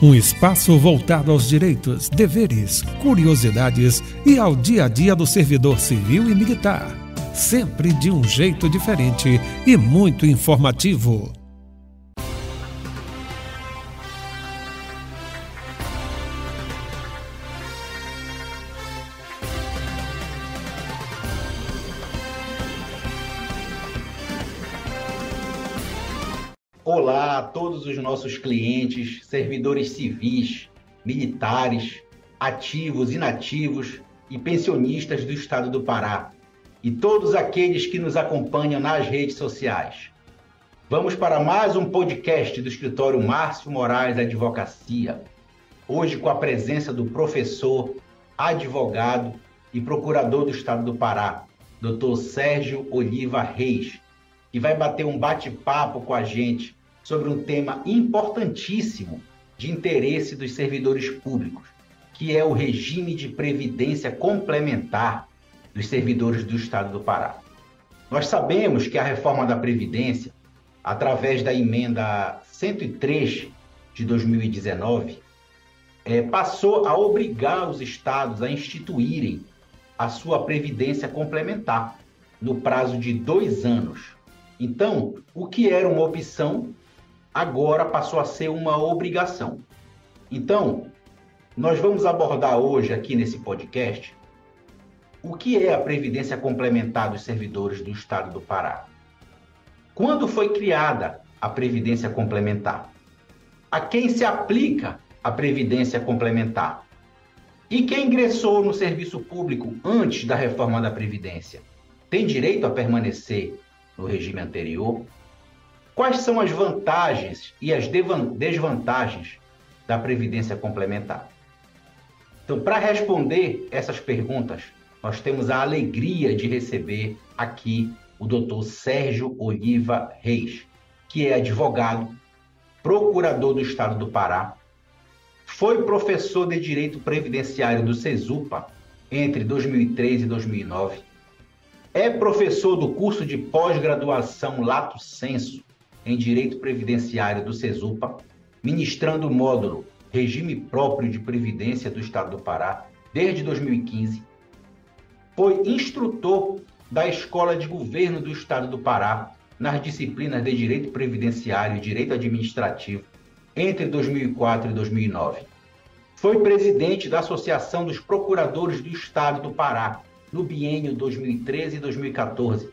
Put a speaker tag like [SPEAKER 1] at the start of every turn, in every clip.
[SPEAKER 1] Um espaço voltado aos direitos, deveres, curiosidades e ao dia a dia do servidor civil e militar. Sempre de um jeito diferente e muito informativo.
[SPEAKER 2] Olá a todos os nossos clientes, servidores civis, militares, ativos, inativos e pensionistas do estado do Pará e todos aqueles que nos acompanham nas redes sociais. Vamos para mais um podcast do escritório Márcio Moraes Advocacia, hoje com a presença do professor, advogado e procurador do estado do Pará, Dr. Sérgio Oliva Reis, que vai bater um bate-papo com a gente sobre um tema importantíssimo de interesse dos servidores públicos, que é o regime de previdência complementar dos servidores do estado do Pará. Nós sabemos que a reforma da Previdência, através da emenda 103 de 2019, passou a obrigar os estados a instituírem a sua previdência complementar no prazo de 2 anos. Então, o que era uma opção, agora passou a ser uma obrigação. Então, nós vamos abordar hoje aqui nesse podcast o que é a Previdência Complementar dos Servidores do Estado do Pará. Quando foi criada a Previdência Complementar? A quem se aplica a Previdência Complementar? E quem ingressou no serviço público antes da reforma da Previdência tem direito a permanecer no regime anterior? Quais são as vantagens e as desvantagens da Previdência Complementar? Então, para responder essas perguntas, nós temos a alegria de receber aqui o Dr. Sérgio Oliva Reis, que é advogado, procurador do Estado do Pará, foi professor de Direito Previdenciário do SESUPA entre 2003 e 2009, é professor do curso de pós-graduação Lato Sensu em Direito Previdenciário do SESUPA, ministrando o módulo Regime Próprio de Previdência do Estado do Pará desde 2015. Foi instrutor da Escola de Governo do Estado do Pará nas disciplinas de Direito Previdenciário e Direito Administrativo entre 2004 e 2009. Foi presidente da Associação dos Procuradores do Estado do Pará no biênio 2013 e 2014.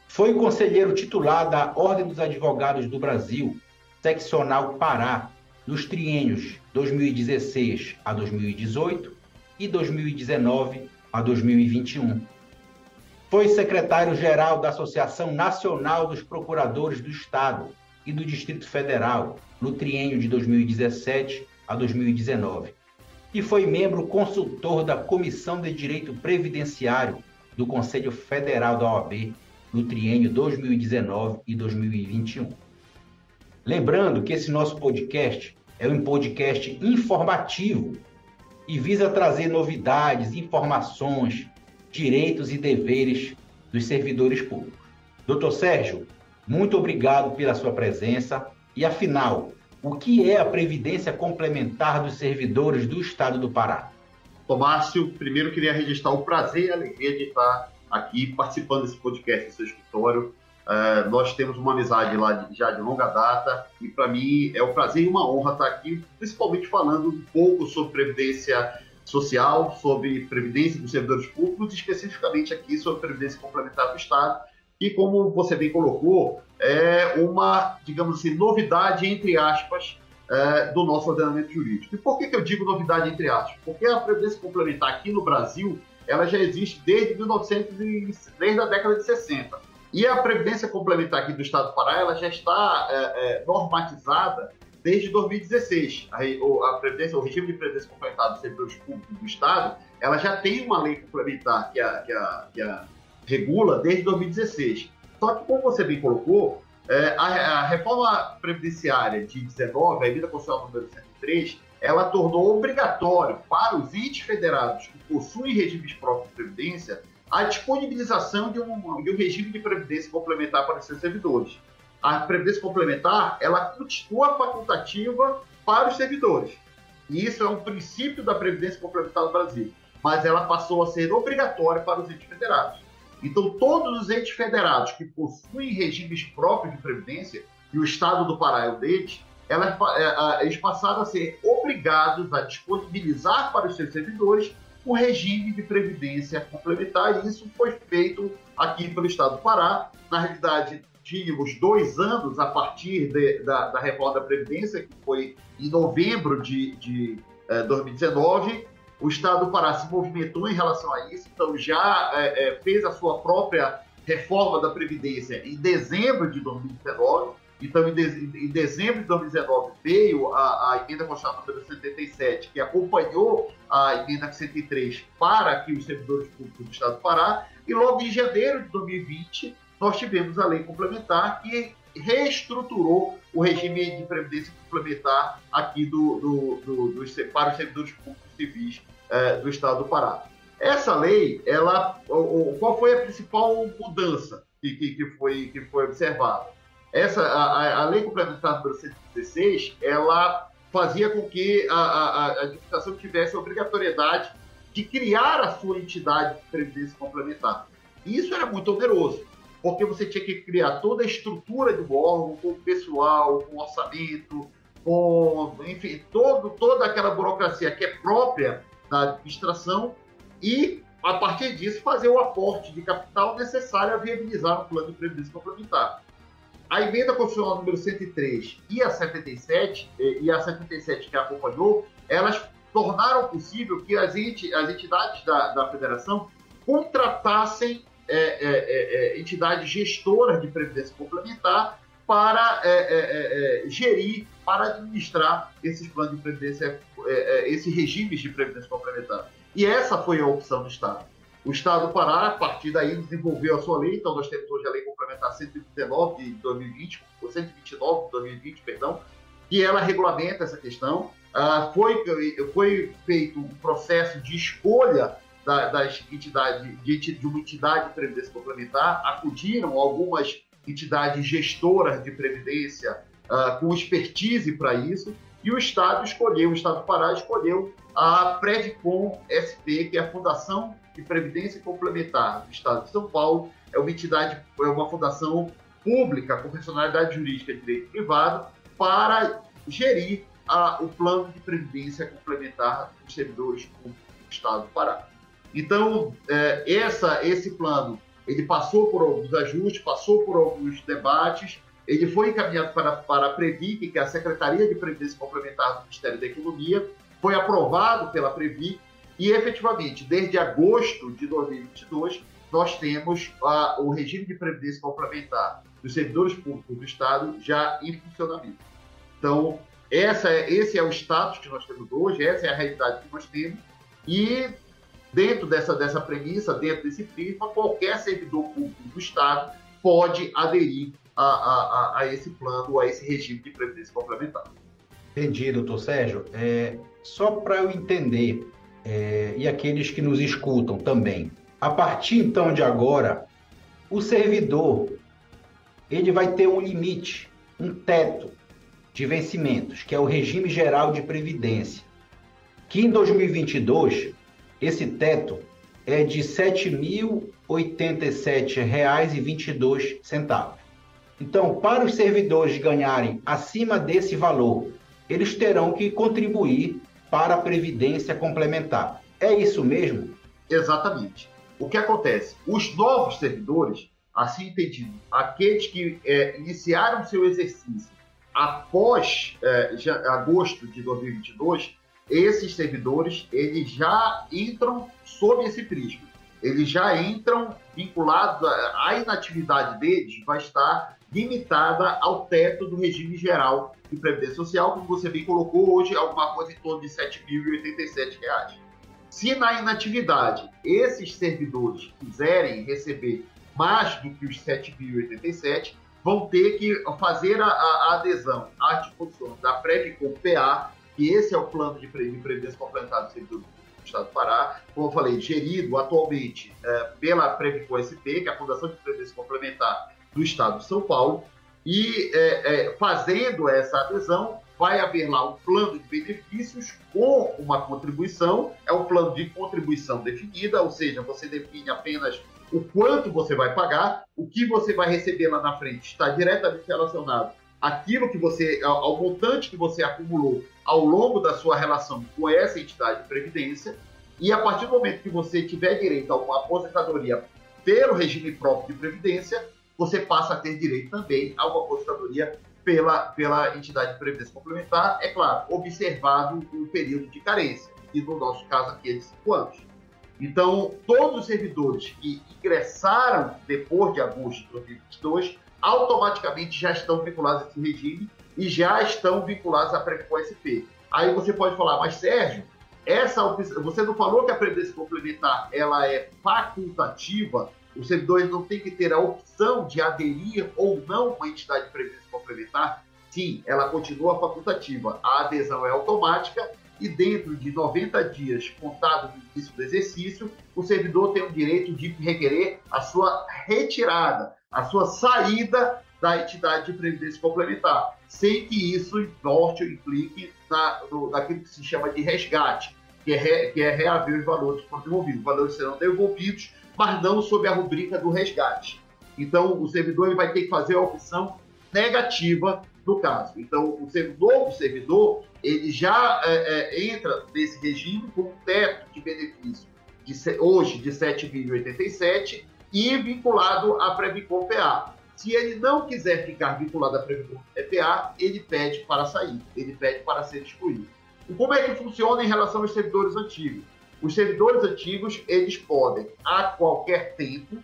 [SPEAKER 2] Foi conselheiro titular da Ordem dos Advogados do Brasil, seccional Pará, nos triênios 2016 a 2018 e 2019 a 2021. Foi secretário-geral da Associação Nacional dos Procuradores do Estado e do Distrito Federal, no triênio de 2017 a 2019. E foi membro consultor da Comissão de Direito Previdenciário do Conselho Federal da OAB, no triênio 2019 e 2021. Lembrando que esse nosso podcast é um podcast informativo e visa trazer novidades, informações, direitos e deveres dos servidores públicos. Doutor Sérgio, muito obrigado pela sua presença. E, afinal, o que é a Previdência Complementar dos Servidores do Estado do Pará?
[SPEAKER 3] Márcio, primeiro queria registrar o prazer e a alegria de estar aqui participando desse podcast do seu escritório. Nós temos uma amizade lá já de longa data e para mim é um prazer e uma honra estar aqui, principalmente falando um pouco sobre previdência social, sobre previdência dos servidores públicos, especificamente aqui sobre previdência complementar do Estado, e como você bem colocou, é uma, digamos assim, novidade, entre aspas, do nosso ordenamento jurídico. E por que eu digo novidade, entre aspas? Porque a previdência complementar aqui no Brasil, ela já existe desde desde a década de 60. E a previdência complementar aqui do Estado do Pará, ela já está normatizada desde 2016. O regime de previdência complementar dos servidores públicos do Estado, ela já tem uma lei complementar que a regula desde 2016. Só que, como você bem colocou, a reforma previdenciária de 19, a emenda constitucional número 103, ela tornou obrigatório para os entes federados que possuem regimes próprios de previdência a disponibilização de um regime de previdência complementar para os seus servidores. a Previdência Complementar, ela continua facultativa para os servidores. E isso é um princípio da Previdência Complementar no Brasil. Mas ela passou a ser obrigatória para os entes federados. Então, todos os entes federados que possuem regimes próprios de previdência, e o Estado do Pará é um deles, eles passaram a ser obrigados a disponibilizar para os seus servidores o regime de previdência complementar, e isso foi feito aqui pelo Estado do Pará. Na realidade, tínhamos 2 anos a partir da reforma da Previdência, que foi em novembro de 2019. O Estado do Pará se movimentou em relação a isso, então já fez a sua própria reforma da Previdência em dezembro de 2019. Então, em dezembro de 2019, veio a emenda constitucional número 77, que acompanhou a emenda 103 para aqui os servidores públicos do Estado do Pará, e logo em janeiro de 2020, nós tivemos a lei complementar que reestruturou o regime de previdência complementar aqui para os servidores públicos civis do Estado do Pará. Essa lei, qual foi a principal mudança que foi observada? A lei complementar número 116, ela fazia com que a administração tivesse a obrigatoriedade de criar a sua entidade de previdência complementar. E isso era muito oneroso, porque você tinha que criar toda a estrutura do órgão, com pessoal, com orçamento, enfim, toda aquela burocracia que é própria da administração, e, a partir disso, fazer o aporte de capital necessário a viabilizar o plano de previdência complementar. A emenda constitucional número 103 e a 77, que acompanhou, elas tornaram possível que as entidades da federação contratassem entidades gestoras de previdência complementar para gerir, para administrar esses planos de previdência, esses regimes de previdência complementar. E essa foi a opção do Estado. O Estado do Pará, a partir daí, desenvolveu a sua lei. Então, nós temos hoje a Lei Complementar 129 de 2020, ou 129 de 2020, perdão, e ela regulamenta essa questão. Foi feito um processo de escolha das entidades, de uma entidade de previdência complementar. Acudiram algumas entidades gestoras de previdência com expertise para isso, e o Estado do Pará escolheu a Previcom SP, que é a Fundação de Previdência Complementar do Estado de São Paulo. É uma fundação pública com personalidade jurídica de direito privado para gerir o plano de previdência complementar dos servidores públicos do Estado do Pará. Então, esse plano, ele passou por alguns ajustes, passou por alguns debates, ele foi encaminhado para a Previc, que é a Secretaria de Previdência Complementar do Ministério da Economia, foi aprovado pela Previc, e efetivamente, desde agosto de 2022, nós temos o regime de previdência complementar dos servidores públicos do Estado já em funcionamento. Então, esse é o status que nós temos hoje, essa é a realidade que nós temos, e dentro dessa premissa, dentro desse prisma, qualquer servidor público do Estado pode aderir a esse plano, a esse regime de previdência complementar.
[SPEAKER 2] Entendi, doutor Sérgio. Só para eu entender, e aqueles que nos escutam também, a partir então de agora, o servidor ele vai ter um limite, um teto de vencimentos, que é o regime geral de previdência, que em 2022, esse teto é de R$ 7.087,22. Então, para os servidores ganharem acima desse valor, eles terão que contribuir para a previdência complementar. É isso mesmo?
[SPEAKER 3] Exatamente. O que acontece? Os novos servidores, assim entendido, aqueles que iniciaram seu exercício após agosto de 2022, esses servidores eles já entram sob esse prisma. Eles já entram vinculados, a inatividade deles vai estar limitada ao teto do regime geral de previdência social, como você bem colocou hoje, alguma coisa em torno de R$ 7.087. Se na inatividade esses servidores quiserem receber mais do que os 7.087, vão ter que fazer a adesão à disposição da Previcom PA, que esse é o plano de previdência complementar do servidor do Estado do Pará, como eu falei, gerido atualmente pela Previcom SP, que é a Fundação de Previdência Complementar do Estado de São Paulo, E fazendo essa adesão, vai haver lá um plano de benefícios com uma contribuição, é um plano de contribuição definida, ou seja, você define apenas o quanto você vai pagar, o que você vai receber lá na frente está diretamente relacionado àquilo que você, ao montante que você acumulou ao longo da sua relação com essa entidade de previdência, e a partir do momento que você tiver direito a uma aposentadoria pelo regime próprio de previdência, você passa a ter direito também a uma aposentadoria pela entidade de previdência complementar, é claro, observado o período de carência, e no nosso caso aqui é de 5 anos. Então, todos os servidores que ingressaram depois de agosto de 2022, automaticamente já estão vinculados a esse regime e já estão vinculados à Previ-Com-SP. Aí você pode falar, mas Sérgio, você não falou que a Previdência Complementar ela é facultativa? Os servidores não têm que ter a opção de aderir ou não a uma entidade de previdência complementar? Sim, ela continua facultativa. A adesão é automática e dentro de 90 dias, contado do início do exercício, o servidor tem o direito de requerer a sua retirada, a sua saída da entidade de previdência complementar, sem que isso importe ou implique naquilo que se chama de resgate, que é reaver os valores que foram devolvidos. Os valores serão devolvidos, mas não sob a rubrica do resgate. Então, o servidor ele vai ter que fazer a opção negativa do caso. Então, o novo servidor ele já entra nesse regime com um teto de benefício hoje de 7.087 e vinculado à Previ-Com-PA. Se ele não quiser ficar vinculado à Previ-Com-PA, ele pede para sair, ele pede para ser excluído. E como é que funciona em relação aos servidores antigos? Os servidores antigos, eles podem, a qualquer tempo,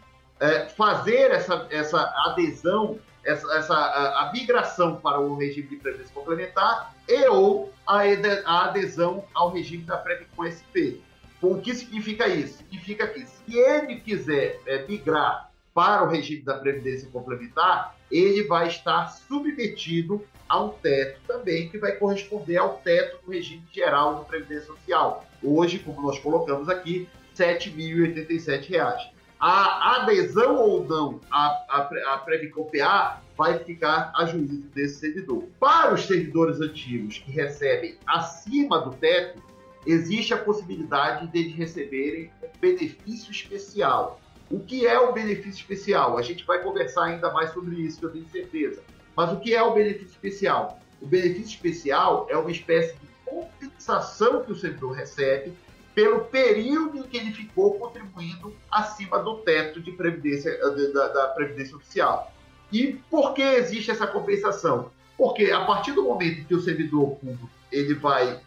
[SPEAKER 3] fazer essa adesão, a migração para o regime de previdência complementar ou a adesão ao regime da Previ-Com-SP. O que significa isso? Significa que se ele quiser migrar para o regime da Previdência Complementar, ele vai estar submetido a um teto também, que vai corresponder ao teto do regime geral de Previdência Social. Hoje, como nós colocamos aqui, R$ 7.087. A adesão ou não à Previ-Com-PA vai ficar a juízo desse servidor. Para os servidores antigos que recebem acima do teto, existe a possibilidade de eles receberem um benefício especial. O que é o benefício especial? A gente vai conversar ainda mais sobre isso, que eu tenho certeza. Mas o que é o benefício especial? O benefício especial é uma espécie de compensação que o servidor recebe pelo período em que ele ficou contribuindo acima do teto de previdência, da Previdência Oficial. E por que existe essa compensação? Porque a partir do momento que o servidor público ele vai,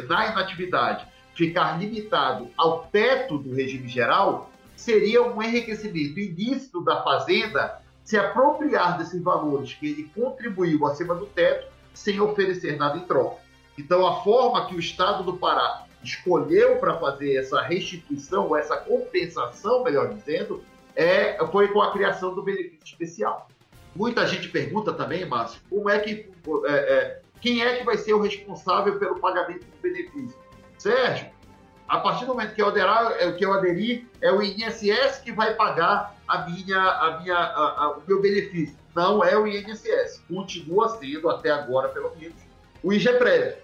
[SPEAKER 3] na inatividade, ficar limitado ao teto do regime geral, seria um enriquecimento ilícito da Fazenda se apropriar desses valores que ele contribuiu acima do teto sem oferecer nada em troca. Então, a forma que o Estado do Pará escolheu para fazer essa restituição, ou essa compensação, melhor dizendo, foi com a criação do benefício especial. Muita gente pergunta também, Márcio, quem é que vai ser o responsável pelo pagamento do benefício? Sérgio, a partir do momento que eu aderir, é o INSS que vai pagar o meu benefício. Não é o INSS. Continua sendo, até agora, pelo menos, o IGPREV.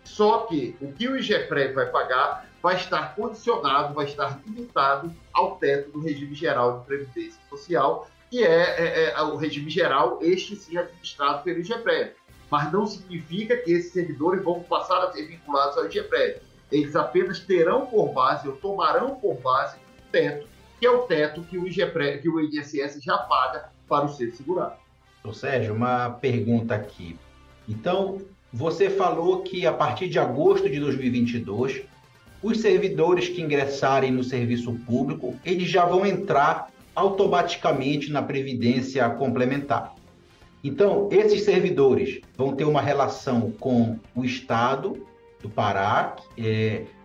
[SPEAKER 3] Só que o que o IGPREV vai pagar vai estar condicionado, vai estar limitado ao teto do regime geral de previdência social, que é o regime geral, este sim administrado pelo IGPREV. Mas não significa que esses servidores vão passar a ser vinculados ao IGPREV. Eles apenas terão por base, ou tomarão por base, o teto, que é o teto que o INSS já paga para o ser segurado.
[SPEAKER 2] Sérgio, uma pergunta aqui. Então, você falou que a partir de agosto de 2022, os servidores que ingressarem no serviço público, eles já vão entrar automaticamente na Previdência Complementar. Então, esses servidores vão ter uma relação com o Estado do Pará,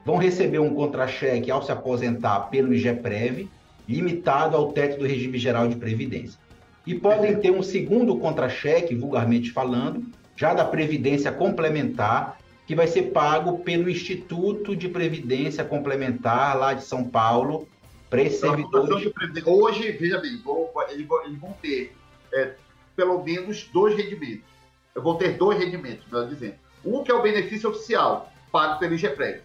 [SPEAKER 2] vão receber um contra-cheque ao se aposentar pelo IGPREV, limitado ao teto do regime geral de previdência. E podem ter um segundo contra-cheque, vulgarmente falando, já da Previdência Complementar, que vai ser pago pelo Instituto de Previdência Complementar, lá de São Paulo, para esses servidores.
[SPEAKER 3] Hoje, veja bem, eles vão ter pelo menos 2 rendimentos. Eu vou ter 2 rendimentos, melhor dizendo. Um que é o benefício oficial, pago pelo IGPREV.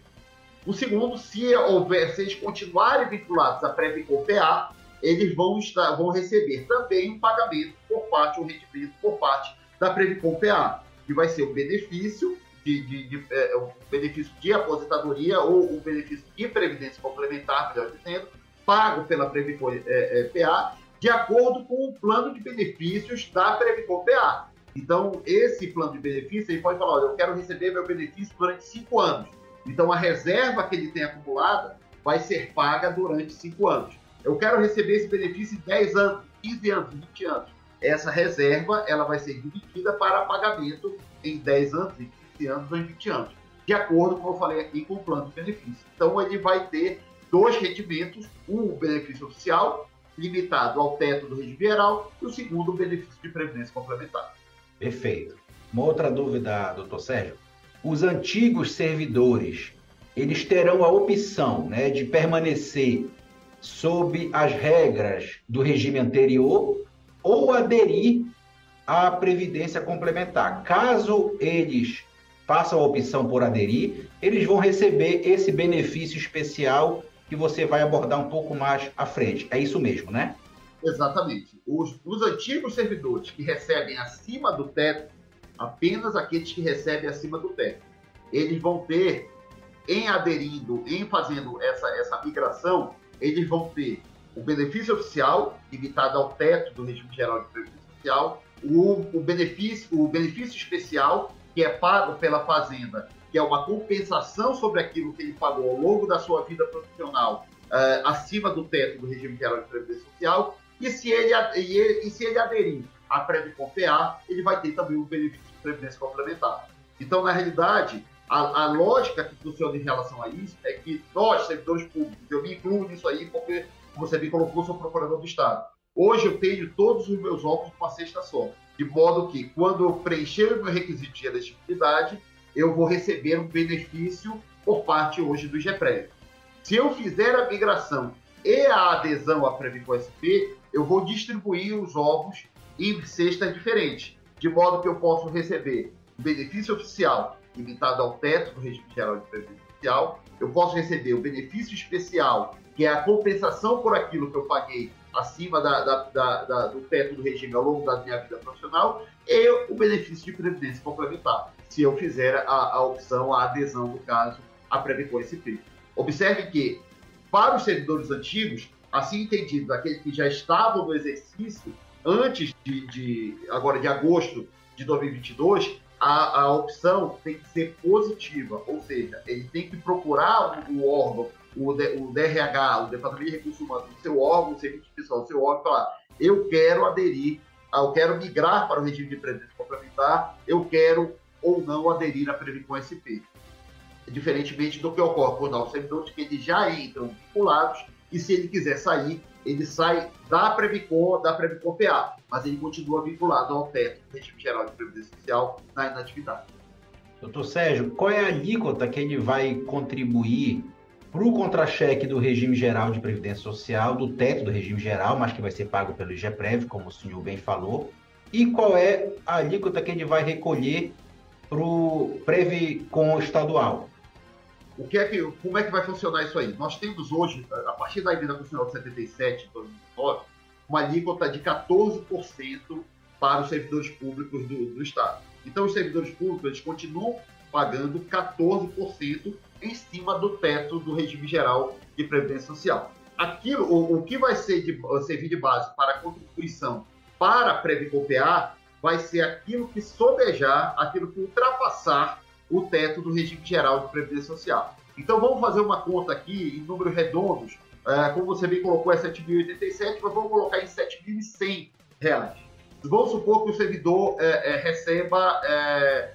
[SPEAKER 3] O segundo, se eles continuarem vinculados à Previcom-PA, eles vão receber também um pagamento por parte, um rendimento por parte da Previcom-PA, que vai ser o benefício o benefício de aposentadoria ou o benefício de previdência complementar, melhor dizendo, pago pela Previcom-PA, de acordo com o plano de benefícios da Previcom-PA. Então, esse plano de benefício, ele pode falar, olha, eu quero receber meu benefício durante 5 anos. Então, a reserva que ele tem acumulada vai ser paga durante 5 anos. Eu quero receber esse benefício em 10 anos, 15 anos, 20 anos. Essa reserva ela vai ser dividida para pagamento em 10 anos, em 15 anos ou em 20 anos, de acordo com o que eu falei aqui com o plano de benefício. Então, ele vai ter 2 rendimentos, um benefício oficial, limitado ao teto do regime geral, e o segundo, o benefício de previdência complementar.
[SPEAKER 2] Perfeito. Uma outra dúvida, doutor Sérgio. Os antigos servidores, eles terão a opção, né, de permanecer sob as regras do regime anterior ou aderir à previdência complementar. Caso eles façam a opção por aderir, eles vão receber esse benefício especial que você vai abordar um pouco mais à frente. É isso mesmo, né?
[SPEAKER 3] Exatamente. Os antigos servidores que recebem acima do teto, apenas aqueles que recebem acima do teto, eles vão ter, em fazendo essa migração, eles vão ter o benefício oficial, limitado ao teto do regime geral de previdência social, o benefício especial, que é pago pela Fazenda, que é uma compensação sobre aquilo que ele pagou ao longo da sua vida profissional, acima do teto do regime geral de previdência social, e se ele aderir à Previcom-PA, ele vai ter também o benefício de previdência complementar. Então, na realidade, a lógica que funciona em relação a isso é que nós, servidores públicos, eu me incluo nisso aí porque, como você me colocou, sou procurador do Estado. Hoje eu tenho todos os meus óculos com uma cesta só, de modo que, quando eu preencher o meu requisito de elegibilidade, eu vou receber um benefício por parte hoje do IGPREV. Se eu fizer a migração e a adesão à Previcom-SP, eu vou distribuir os ovos em cestas diferentes, de modo que eu posso receber o benefício oficial limitado ao teto do regime geral de previdência social, eu posso receber o benefício especial, que é a compensação por aquilo que eu paguei acima do teto do regime ao longo da minha vida profissional, e o benefício de previdência complementar, se eu fizer a opção, a adesão, no caso, à Previcom-SP. Observe que, para os servidores antigos, assim entendido, aqueles que já estavam no exercício antes agora de agosto de 2022, a opção tem que ser positiva, ou seja, ele tem que procurar o órgão, o DRH, o Departamento de Recursos Humanos, o seu órgão, o serviço pessoal, o seu órgão, falar, eu quero aderir, eu quero migrar para o regime de previdência complementar, eu quero ou não aderir à Previcom-SP. Diferentemente do que ocorre com os servidores, que eles já entram vinculados, e se ele quiser sair, ele sai da Previcom-PA, mas ele continua vinculado ao teto do regime geral de previdência social na inatividade.
[SPEAKER 2] Doutor Sérgio, qual é a alíquota que ele vai contribuir para o contra-cheque do regime geral de previdência social, do teto do regime geral, mas que vai ser pago pelo IGPREV, como o senhor bem falou, e qual é a alíquota que ele vai recolher para o Previcom estadual?
[SPEAKER 3] Como é que vai funcionar isso aí? Nós temos hoje, a partir da emenda constitucional de 77, 2009, uma alíquota de 14% para os servidores públicos do Estado. Então, os servidores públicos eles continuam pagando 14% em cima do teto do regime geral de previdência social. O que vai servir de base para a contribuição para a Previcom-PA vai ser aquilo que sobejar, aquilo que ultrapassar o teto do regime geral de previdência social. Então, vamos fazer uma conta aqui em números redondos. Como você bem colocou, é 7.087, mas vamos colocar em R$ 7.100. Vamos supor que o servidor receba R$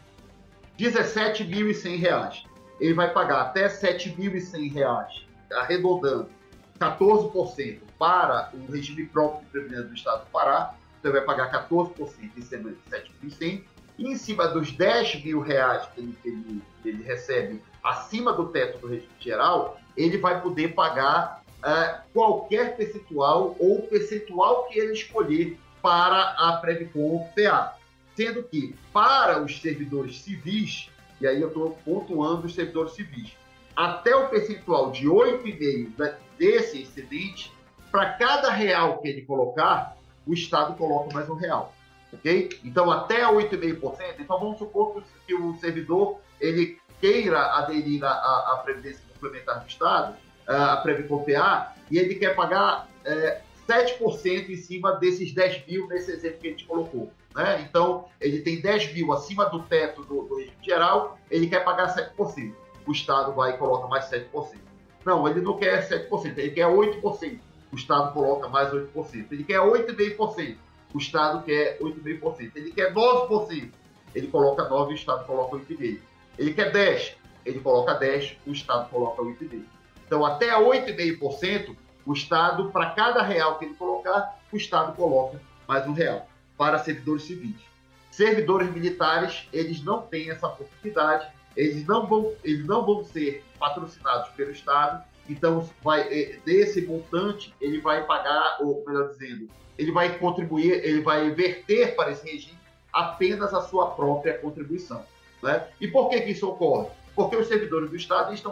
[SPEAKER 3] 17.100. Ele vai pagar até R$ 7.100, arredondando 14% para o regime próprio de previdência do Estado do Pará. Então, ele vai pagar 14% em cima de R$ 7.100. E em cima dos R$ 10.000 que ele recebe acima do teto do regime geral, ele vai poder pagar qualquer percentual ou o percentual que ele escolher para a Previcom-PA. Sendo que, para os servidores civis, e aí eu estou pontuando os servidores civis, até o percentual de 8,5% desse excedente, para cada real que ele colocar, o Estado coloca mais R$1, ok? Então, até 8,5%, então vamos supor que o servidor ele queira aderir à Previdência Complementar do Estado, a Previcom-PA, e ele quer pagar 7% em cima desses 10 mil, nesse exemplo que a gente colocou. Né? Então, ele tem 10 mil acima do teto do regime geral, ele quer pagar 7%. O Estado vai e coloca mais 7%. Não, ele não quer 7%, ele quer 8%. O Estado coloca mais 8%. Ele quer 8,5%. O Estado quer 8,5%. Ele quer 9%. Ele coloca 9%, o Estado coloca 8,5%. Ele quer 10%. Ele coloca 10%, o Estado coloca 8,5%. Então, até 8,5%, o Estado, para cada real que ele colocar, o Estado coloca mais R$1 para servidores civis. Servidores militares, eles não têm essa possibilidade, eles não vão ser patrocinados pelo Estado, então desse montante ele vai pagar, ou melhor dizendo, ele vai contribuir, ele vai verter para esse regime apenas a sua própria contribuição. Né? E por que isso ocorre? Porque os servidores do Estado eles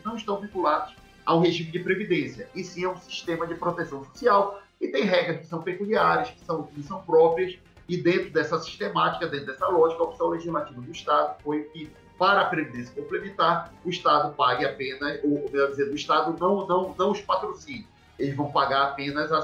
[SPEAKER 3] não estão vinculados ao regime de previdência, e sim a um sistema de proteção social, e tem regras que são peculiares, que são próprias, e dentro dessa sistemática, dentro dessa lógica, a opção legislativa do Estado foi que, para a Previdência Complementar, o Estado pague apenas, ou melhor dizendo, o Estado não os patrocine, eles vão pagar apenas a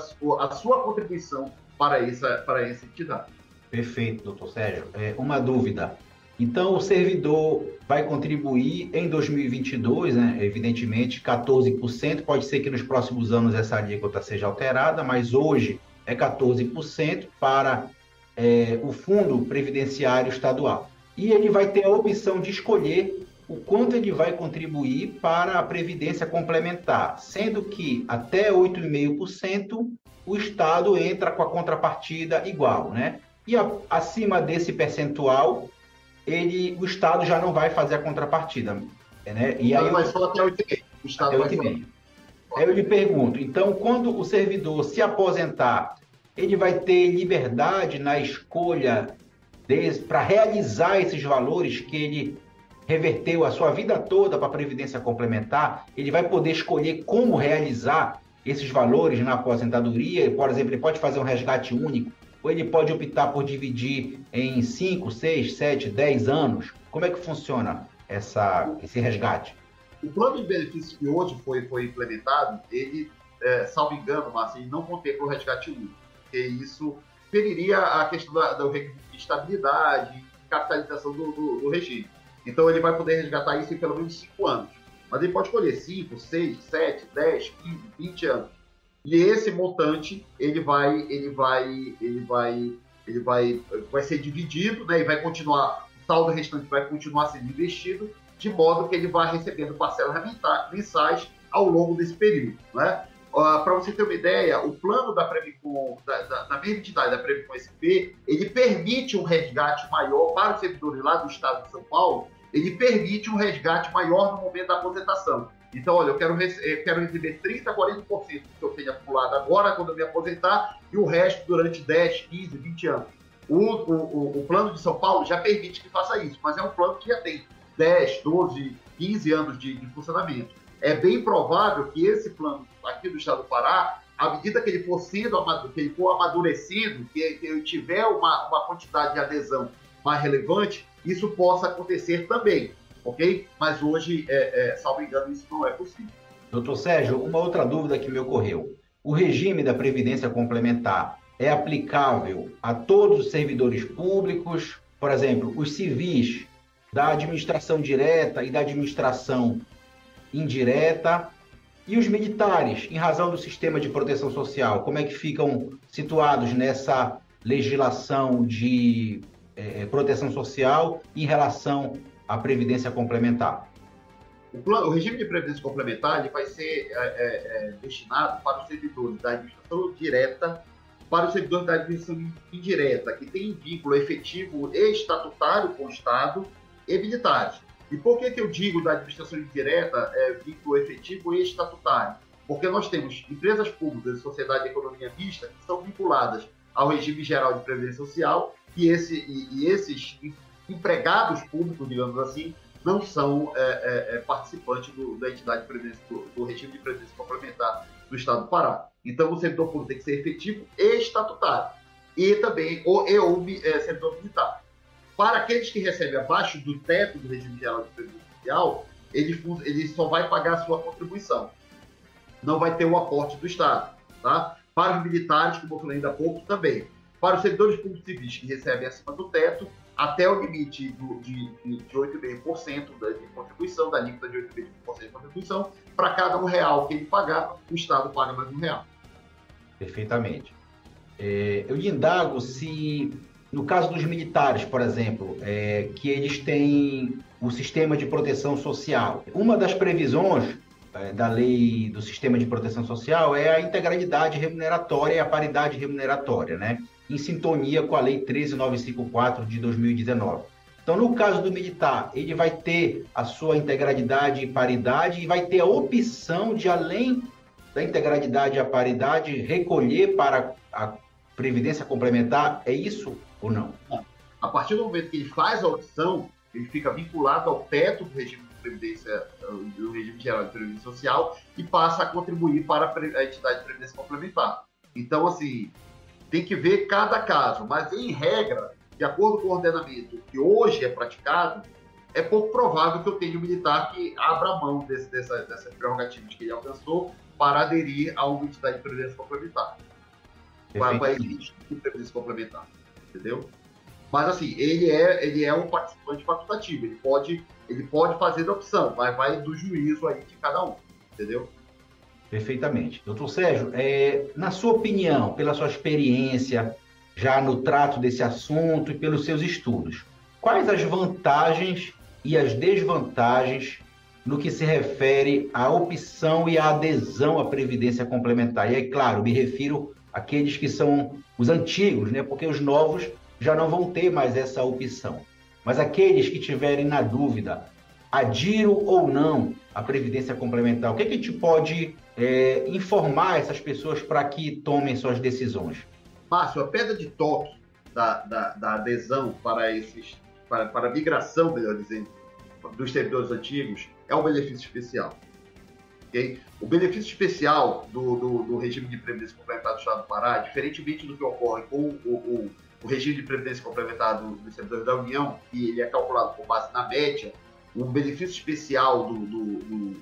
[SPEAKER 3] sua contribuição para essa entidade.
[SPEAKER 2] Perfeito, doutor Sérgio. Uma dúvida. Então, o servidor vai contribuir em 2022, né? Evidentemente, 14%. Pode ser que nos próximos anos essa alíquota seja alterada, mas hoje é 14% para o Fundo Previdenciário Estadual. E ele vai ter a opção de escolher o quanto ele vai contribuir para a Previdência Complementar, sendo que até 8,5% o Estado entra com a contrapartida igual, né? E acima desse percentual, o Estado já não vai fazer a contrapartida. Né? E aí
[SPEAKER 3] vai só até 8,5%. O Estado vai
[SPEAKER 2] 8,5%. Aí eu lhe pergunto, então, quando o servidor se aposentar, ele vai ter liberdade na escolha para realizar esses valores que ele reverteu a sua vida toda para a Previdência Complementar? Ele vai poder escolher como realizar esses valores na aposentadoria? Por exemplo, ele pode fazer um resgate único, ou ele pode optar por dividir em 5, 6, 7, 10 anos? Como é que funciona esse resgate?
[SPEAKER 3] O plano de benefícios que hoje foi implementado, ele, salvo engano, Márcio, ele não contempla o resgate único, porque isso feriria a questão do requisito de estabilidade e capitalização do regime. Então, ele vai poder resgatar isso em pelo menos 5 anos. Mas ele pode escolher 5, 6, 7, 10, 15, 20 anos. E esse montante ele vai ser dividido, né, e vai continuar, o saldo restante vai continuar sendo investido, de modo que ele vai recebendo parcelas mensais ao longo desse período. Né? Para você ter uma ideia, o plano da Previcom, da mesma entidade, da Previcom SP, ele permite um resgate maior para os servidores lá do Estado de São Paulo, ele permite um resgate maior no momento da aposentação. Então, olha, eu quero receber 30%, 40% do que eu tenho acumulado agora, quando eu me aposentar, e o resto durante 10, 15, 20 anos. O plano de São Paulo já permite que faça isso, mas é um plano que já tem 10, 12, 15 anos de funcionamento. É bem provável que esse plano aqui do Estado do Pará, à medida que ele for amadurecendo, que ele tiver uma quantidade de adesão mais relevante, isso possa acontecer também. Ok? Mas hoje, salvo engano, isso não é possível.
[SPEAKER 2] Doutor Sérgio, uma outra dúvida que me ocorreu. O regime da Previdência Complementar é aplicável a todos os servidores públicos, por exemplo, os civis da administração direta e da administração indireta, e os militares, em razão do sistema de proteção social? Como é que ficam situados nessa legislação de proteção social em relação à Previdência Complementar?
[SPEAKER 3] O regime de Previdência Complementar ele vai ser destinado para os servidores da administração direta, para os servidores da administração indireta, que têm vínculo efetivo e estatutário com o Estado, e militares. E por que eu digo da administração indireta vínculo efetivo e estatutário? Porque nós temos empresas públicas e sociedade de economia mista que são vinculadas ao regime geral de previdência social e esses empregados públicos, digamos assim, não são participantes da entidade de previdência, do regime de previdência complementar do Estado do Pará. Então, o servidor público tem que ser efetivo e estatutário, e também servidor militar. Para aqueles que recebem abaixo do teto do regime geral de previdência social, ele só vai pagar a sua contribuição, não vai ter o aporte do Estado. Tá? Para os militares, como eu falei ainda há pouco, também. Para os servidores públicos civis que recebem acima do teto, até o limite de 8,5% de contribuição, da alíquota de 8,5% de contribuição, para cada R$1 que ele pagar, o Estado paga mais R$1.
[SPEAKER 2] Perfeitamente. Eu lhe indago se, no caso dos militares, por exemplo, que eles têm o sistema de proteção social. Uma das previsões da lei do sistema de proteção social é a integralidade remuneratória e a paridade remuneratória, né? Em sintonia com a lei 13.954 de 2019. Então, no caso do militar, ele vai ter a sua integralidade e paridade e vai ter a opção de, além da integralidade e a paridade, recolher para a previdência complementar. É isso ou não?
[SPEAKER 3] A partir do momento que ele faz a opção, ele fica vinculado ao teto do regime de previdência, do regime geral de previdência social, e passa a contribuir para a entidade de previdência complementar. Então, assim, tem que ver cada caso, mas em regra, de acordo com o ordenamento que hoje é praticado, é pouco provável que eu tenha um militar que abra mão dessas prerrogativas que ele alcançou para aderir a uma entidade de previdência complementar. Para elite de previdência complementar, entendeu? Mas, assim, ele é um participante facultativo, ele pode fazer a opção, mas vai do juízo aí de cada um, entendeu?
[SPEAKER 2] Perfeitamente. Doutor Sérgio, na sua opinião, pela sua experiência já no trato desse assunto e pelos seus estudos, quais as vantagens e as desvantagens no que se refere à opção e à adesão à Previdência Complementar? E aí, claro, me refiro àqueles que são os antigos, né? Porque os novos já não vão ter mais essa opção. Mas aqueles que tiverem na dúvida, adiro ou não à Previdência Complementar, o que a gente pode informar essas pessoas para que tomem suas decisões?
[SPEAKER 3] Márcio, a pedra de toque da adesão para a migração, melhor dizendo, dos servidores antigos é o benefício especial. Okay? O benefício especial do regime de previdência complementar do Estado do Pará, diferentemente do que ocorre com o regime de previdência complementar dos servidores da União, que ele é calculado com base na média, o benefício especial do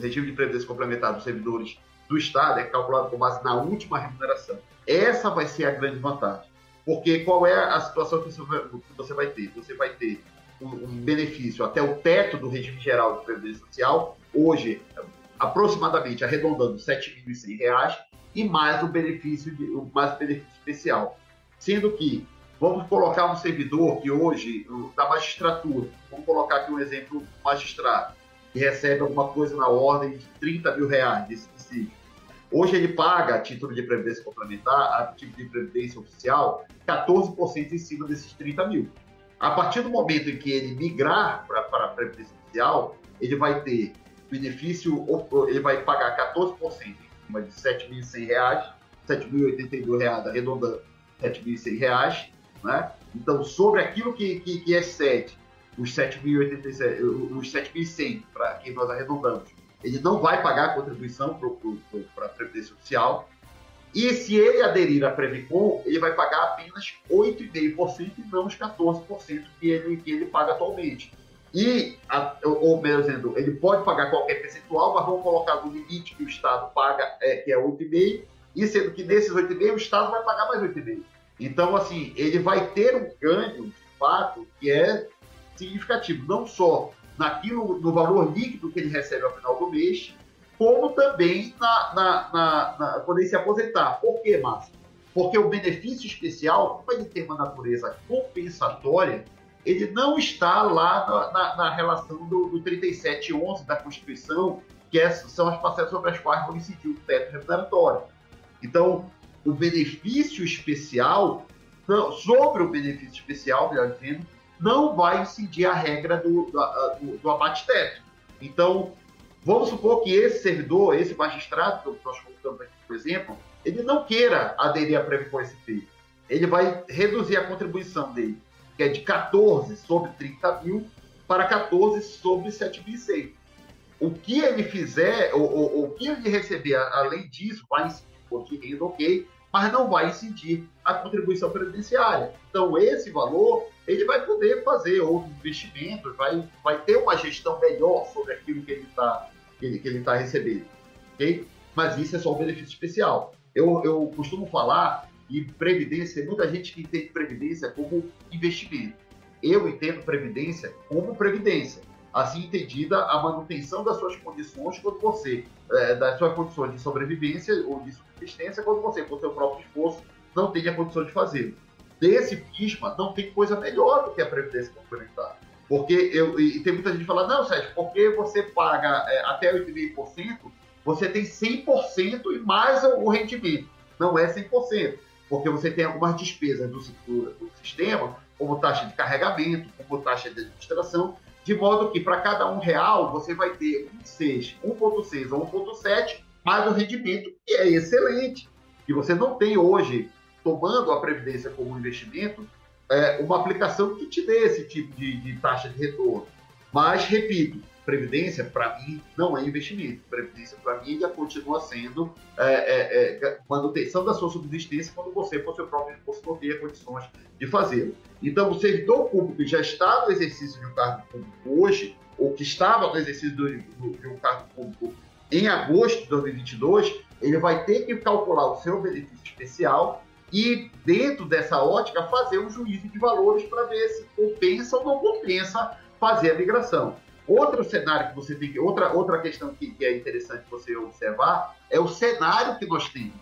[SPEAKER 3] regime de previdência complementar dos servidores do Estado é calculado com base na última remuneração. Essa vai ser a grande vantagem. Porque qual é a situação que você vai ter? Você vai ter um benefício até o teto do regime geral de previdência social, hoje, aproximadamente, arredondando, R$ 7.100, e mais o benefício especial. Sendo que, vamos colocar um servidor que hoje, da magistratura, vamos colocar aqui um exemplo, magistrado, que recebe alguma coisa na ordem de R$ 30 mil de subsídio. Hoje ele paga, a título de previdência complementar, a título de previdência oficial, 14% em cima desses 30 mil. A partir do momento em que ele migrar para a previdência oficial, ele vai ter benefício, ele vai pagar 14% em cima de R$ 7.100, R$ 7.082, arredondando, R$ 7.100, né? Então, sobre aquilo que excede os 7.100, para quem nós arredondamos, ele não vai pagar a contribuição para a Previdência Social. E se ele aderir à Previcom, ele vai pagar apenas 8,5% e não os 14% que ele paga atualmente. Ou melhor dizendo, ele pode pagar qualquer percentual, mas vamos colocar no limite que o Estado paga, que é 8,5%, e sendo que nesses 8,5% o Estado vai pagar mais 8,5%. Então, assim, ele vai ter um ganho, de fato, que é significativo, não só no valor líquido que ele recebe ao final do mês, como também quando ele se aposentar. Por quê, Márcio? Porque o benefício especial, como ele tem uma natureza compensatória, ele não está lá na relação do 3711 da Constituição, que são as parcelas sobre as quais vão incidir o teto remuneratório. Então, o benefício especial, sobre o benefício especial, melhor dizendo, não vai incidir a regra do abate-teto. Então, Vamos supor que esse servidor, esse magistrado, que nós colocamos aqui, por exemplo, ele não queira aderir à Previ com SP. Ele vai reduzir a contribuição dele, que é de 14 sobre 30 mil para 14 sobre 7.100. O que ele fizer, o que ele receber além disso, vai incidir imposto de renda, ok, mas não vai incidir a contribuição previdenciária. Então, esse valor, ele vai poder fazer outros investimentos, vai ter uma gestão melhor sobre aquilo que ele está recebendo, ok? Mas isso é só um benefício especial. Eu costumo falar que Previdência, tem muita gente que entende Previdência como investimento. Eu entendo Previdência como Previdência. Assim entendida, a manutenção das suas condições quando você, das suas condições de sobrevivência ou de subsistência, quando você, com o seu próprio esforço, não tem a condição de fazer. Desse prisma, não tem coisa melhor do que a Previdência complementar. Porque e tem muita gente que fala, não, Sérgio, porque você paga até 8,5%, você tem 100% e mais o rendimento. Não é 100%, porque você tem algumas despesas do sistema, como taxa de carregamento, como taxa de administração, de modo que para cada R$1 você vai ter 1,6 ou 1,7, mais o rendimento, que é excelente, que você não tem hoje, tomando a Previdência como investimento, uma aplicação que te dê esse tipo de taxa de retorno. Mas, repito, Previdência, para mim, não é investimento. Previdência, para mim, já continua sendo manutenção da sua subsistência quando você, por seu próprio esforço, não tenha condições de fazê-lo. Então, o servidor público que já está no exercício de um cargo público hoje, ou que estava no exercício de um cargo público em agosto de 2022, ele vai ter que calcular o seu benefício especial e, dentro dessa ótica, fazer um juízo de valores para ver se compensa ou não compensa fazer a migração. Outro cenário que você tem que... Outra questão que é interessante você observar é o cenário que nós temos.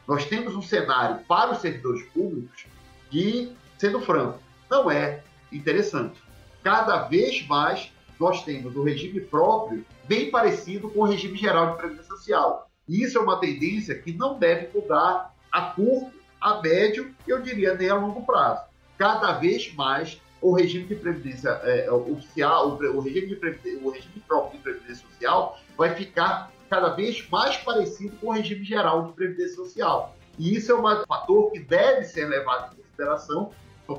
[SPEAKER 3] Nós temos um cenário para os servidores públicos que, sendo franco, não é interessante. Cada vez mais nós temos um regime próprio bem parecido com o regime geral de previdência social. E isso é uma tendência que não deve mudar a curto, a médio e eu diria nem a longo prazo. Cada vez mais o regime de previdência oficial, o regime próprio de previdência social vai ficar cada vez mais parecido com o regime geral de previdência social. E isso é um fator que deve ser levado em consideração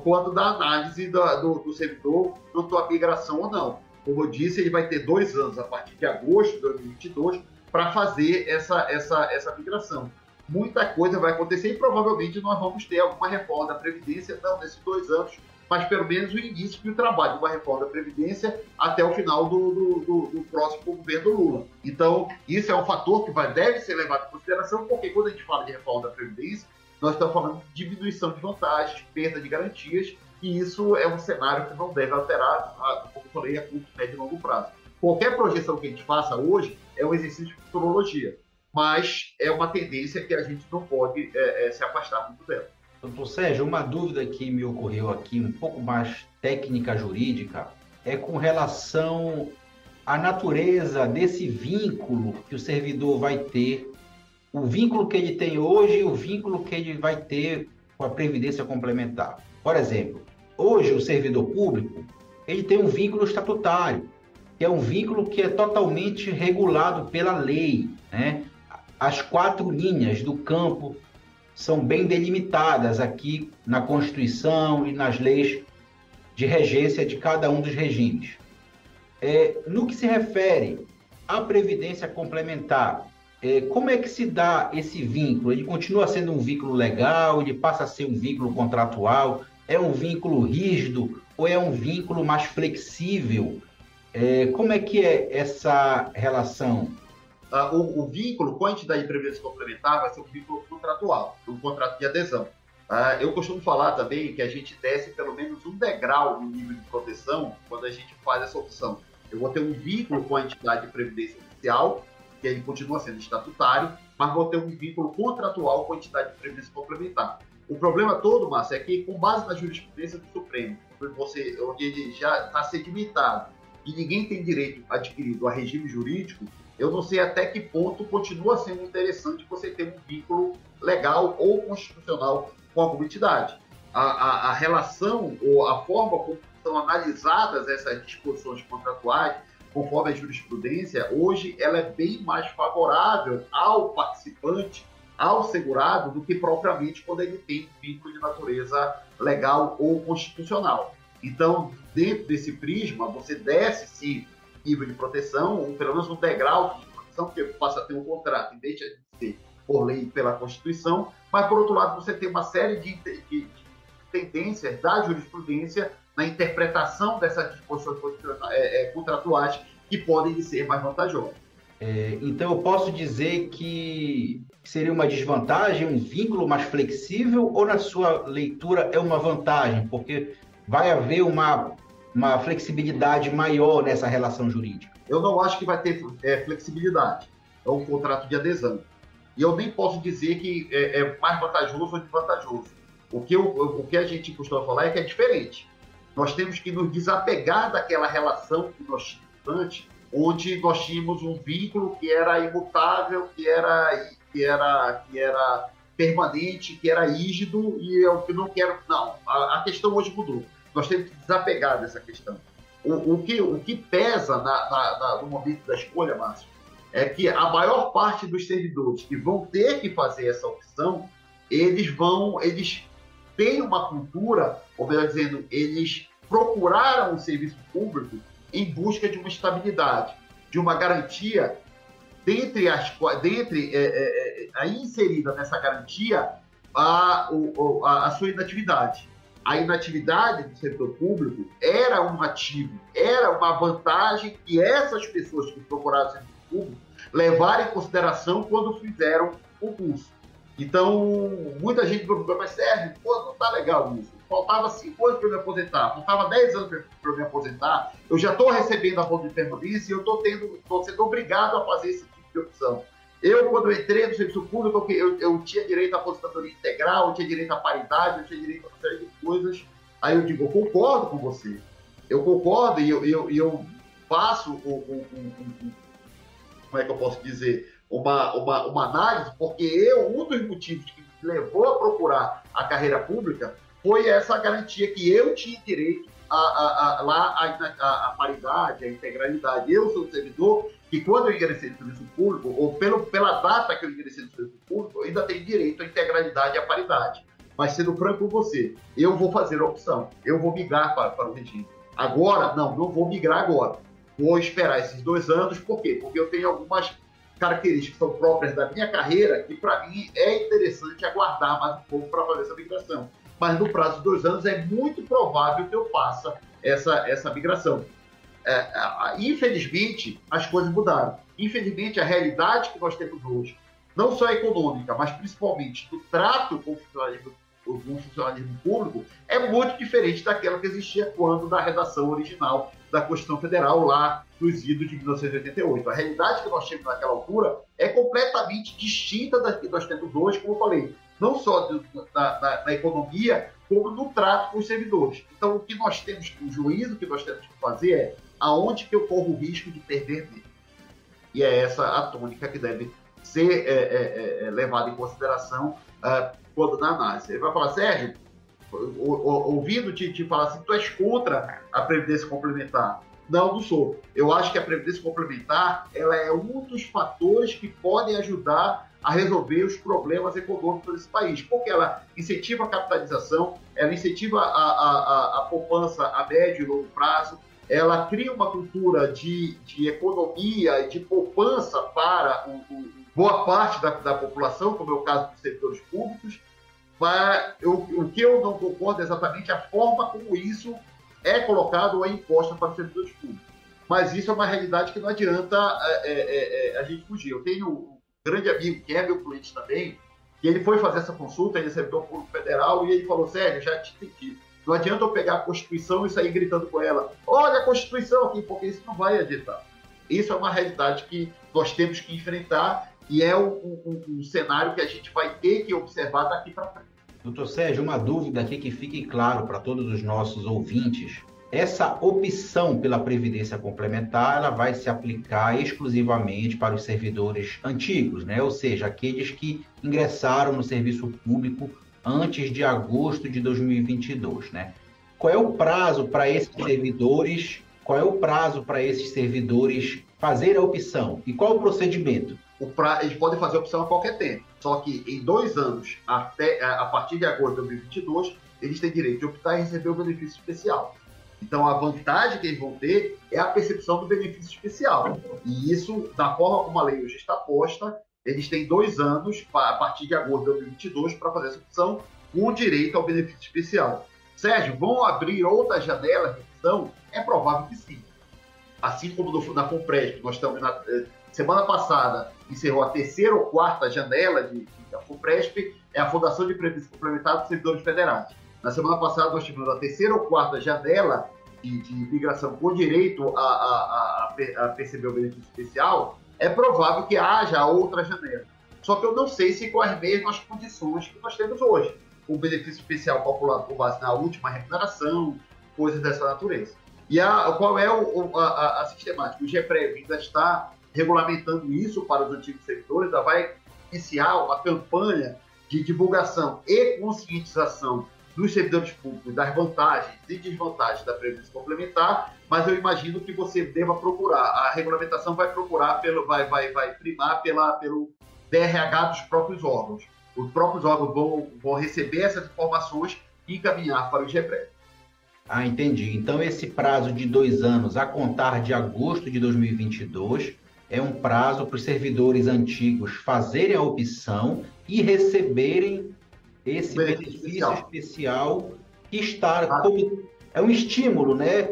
[SPEAKER 3] quando da análise do servidor quanto à migração ou não. Como eu disse, ele vai ter 2 anos, a partir de agosto de 2022, para fazer essa migração. Muita coisa vai acontecer e provavelmente nós vamos ter alguma reforma da Previdência, não nesses 2 anos, mas pelo menos o início do trabalho de uma reforma da Previdência até o final do próximo governo Lula. Então, isso é um fator que deve ser levado em consideração, porque quando a gente fala de reforma da Previdência, nós estamos falando de diminuição de vantagens, perda de garantias, e isso é um cenário que não deve alterar, como eu falei, a curto, médio e longo prazo. Qualquer projeção que a gente faça hoje é um exercício de futurologia, mas é uma tendência que a gente não pode se afastar muito dela.
[SPEAKER 2] Doutor Sérgio, uma dúvida que me ocorreu aqui, um pouco mais técnica jurídica, é com relação à natureza desse vínculo que o servidor vai ter, o vínculo que ele tem hoje e o vínculo que ele vai ter com a Previdência Complementar. Por exemplo, hoje o servidor público, ele tem um vínculo estatutário, que é um vínculo que é totalmente regulado pela lei, né? As 4 linhas do campo são bem delimitadas aqui na Constituição e nas leis de regência de cada um dos regimes. No que se refere à Previdência Complementar, como é que se dá esse vínculo? Ele continua sendo um vínculo legal? Ele passa a ser um vínculo contratual? É um vínculo rígido ou é um vínculo mais flexível? Como é que é essa relação?
[SPEAKER 3] O vínculo com a entidade de previdência complementar vai ser um vínculo contratual, um contrato de adesão. Eu costumo falar também que a gente desce pelo menos um degrau no nível de proteção quando a gente faz essa opção. Eu vou ter um vínculo com a entidade de previdência oficial, que ele continua sendo estatutário, mas vou ter um vínculo contratual com a entidade de previdência complementar. O problema todo, Márcio, é que com base na jurisprudência do Supremo, onde ele já está sedimentado e ninguém tem direito adquirido a regime jurídico, eu não sei até que ponto continua sendo interessante você ter um vínculo legal ou constitucional com alguma entidade. A relação ou a forma como são analisadas essas disposições contratuais conforme a jurisprudência, hoje ela é bem mais favorável ao participante, ao segurado, do que propriamente quando ele tem vínculo de natureza legal ou constitucional. Então, dentro desse prisma, você desce, sim, nível de proteção, ou pelo menos um degrau de proteção, porque passa a ter um contrato e deixa de ser por lei pela Constituição, mas, por outro lado, você tem uma série de tendências da jurisprudência na interpretação dessas disposições contratuais que podem ser mais vantajosas.
[SPEAKER 2] Então, eu posso dizer que seria uma desvantagem, um vínculo mais flexível, ou na sua leitura é uma vantagem, porque vai haver uma flexibilidade maior nessa relação jurídica? Eu não acho que vai ter flexibilidade. É um contrato de adesão. E eu nem posso dizer que é mais vantajoso ou desvantajoso. O que a gente costuma falar é que é diferente. Nós temos que nos desapegar daquela relação que nós tínhamos antes, onde nós tínhamos um vínculo que era imutável, que era permanente, que era rígido, e eu não quero... Não, a questão hoje mudou. Nós temos que desapegar dessa questão. O que pesa no momento da escolha, Márcio, é que a maior parte dos servidores que vão ter que fazer essa opção, eles têm uma cultura, ou melhor dizendo, eles procuraram o serviço público em busca de uma estabilidade, de uma garantia, aí inserida nessa garantia a sua inatividade. A inatividade do servidor público era um ativo, era uma vantagem que essas pessoas que procuraram o serviço público levaram em consideração quando fizeram o curso. Então, muita gente perguntou, mas Sérgio, não está legal isso. Faltava 5 anos para eu me aposentar, faltava 10 anos para eu me aposentar, eu já estou recebendo a bolsa de permanência e eu estou sendo obrigado a fazer esse tipo de opção. Quando eu entrei no serviço público, eu tinha direito à aposentadoria integral, eu tinha direito à paridade, eu tinha direito a uma série de coisas. Aí eu digo, eu concordo com você. Eu concordo e eu faço como é que eu posso dizer, uma análise, porque um dos motivos que me levou a procurar a carreira pública foi essa garantia que eu tinha direito à paridade, à integralidade. Eu sou servidor que, quando eu ingressei no serviço público, ou pela data que eu ingressei no serviço público, eu ainda tenho direito à integralidade e à paridade. Mas, sendo franco com você, eu vou fazer a opção, eu vou migrar para o regime. Agora, não vou migrar agora. Vou esperar esses 2 anos, por quê? Porque eu tenho algumas características que são próprias da minha carreira que, para mim, é interessante aguardar mais um pouco para fazer essa migração. Mas no prazo de 2 anos é muito provável que eu faça essa migração. Infelizmente, as coisas mudaram. Infelizmente, a realidade que nós temos hoje, não só econômica, mas principalmente do trato com o funcionalismo público, é muito diferente daquela que existia quando da redação original da Constituição Federal, lá nos idos de 1988. A realidade que nós temos naquela altura é completamente distinta da que nós temos hoje, como eu falei, não só da economia, como no trato com os servidores. Então, o que nós temos, o juízo que nós temos que fazer é aonde que eu corro o risco de perder dele. E é essa a tônica que deve ser levada em consideração quando na análise. Ele vai falar, Sérgio, ouvindo te falar assim, tu és contra a Previdência Complementar. Não sou. Eu acho que a Previdência Complementar ela é um dos fatores que podem ajudar a resolver os problemas econômicos desse país, porque ela incentiva a capitalização, ela incentiva a poupança a médio e longo prazo, ela cria uma cultura de economia e de poupança para boa parte da população, como é o caso dos servidores públicos. Mas o que eu não concordo é exatamente a forma como isso é colocado ou é imposto para os servidores públicos. Mas isso é uma realidade que não adianta a gente fugir. Eu tenho um grande amigo, que é meu cliente também, que ele foi fazer essa consulta, ele é servidor público federal, e ele falou, Sérgio, já te entendi. Não adianta eu pegar a Constituição e sair gritando com ela, olha a Constituição aqui, porque isso não vai adiantar. Isso é uma realidade que nós temos que enfrentar e é um cenário que a gente vai ter que observar daqui para frente. Doutor Sérgio, uma dúvida aqui que fique claro para todos os nossos ouvintes. Essa opção pela Previdência Complementar, ela vai se aplicar exclusivamente para os servidores antigos, né? Ou seja, aqueles que ingressaram no serviço público antes de agosto de 2022, né? Qual é o prazo para esses servidores qual é o prazo para esses servidores fazerem a opção? E qual o procedimento?
[SPEAKER 3] Eles podem fazer a opção a qualquer tempo. Só que em 2 anos, a partir de agosto de 2022, eles têm direito de optar e receber o benefício especial. Então, a vantagem que eles vão ter é a percepção do benefício especial. E isso, da forma como a lei hoje está posta, eles têm 2 anos, a partir de agosto de 2022, para fazer essa opção com direito ao benefício especial. Sérgio, vão abrir outras janelas de opção? É provável que sim. Assim como na FUNPRESP, nós estamos semana passada, encerrou a 3ª ou 4ª janela da FUNPRESP, é a Fundação de Previdência Complementar dos Servidores Federais. Na semana passada, nós tivemos a 3ª ou 4ª janela de migração com direito a perceber o benefício especial. É provável que haja outra janela. Só que eu não sei se com as mesmas condições que nós temos hoje. O benefício especial calculado com base na última remuneração, coisas dessa natureza. E qual é a sistemática? O GEPREV ainda está regulamentando isso para os antigos servidores, ainda vai iniciar uma campanha de divulgação e conscientização dos servidores públicos das vantagens e desvantagens da Previdência Complementar, mas eu imagino que você deva procurar. A regulamentação vai primar pelo DRH dos próprios órgãos. Os próprios órgãos vão receber essas informações e encaminhar para o GEPREV.
[SPEAKER 2] Ah, entendi. Então, esse prazo de 2 anos, a contar de agosto de 2022, é um prazo para os servidores antigos fazerem a opção e receberem esse benefício especial que está como... É um estímulo, né?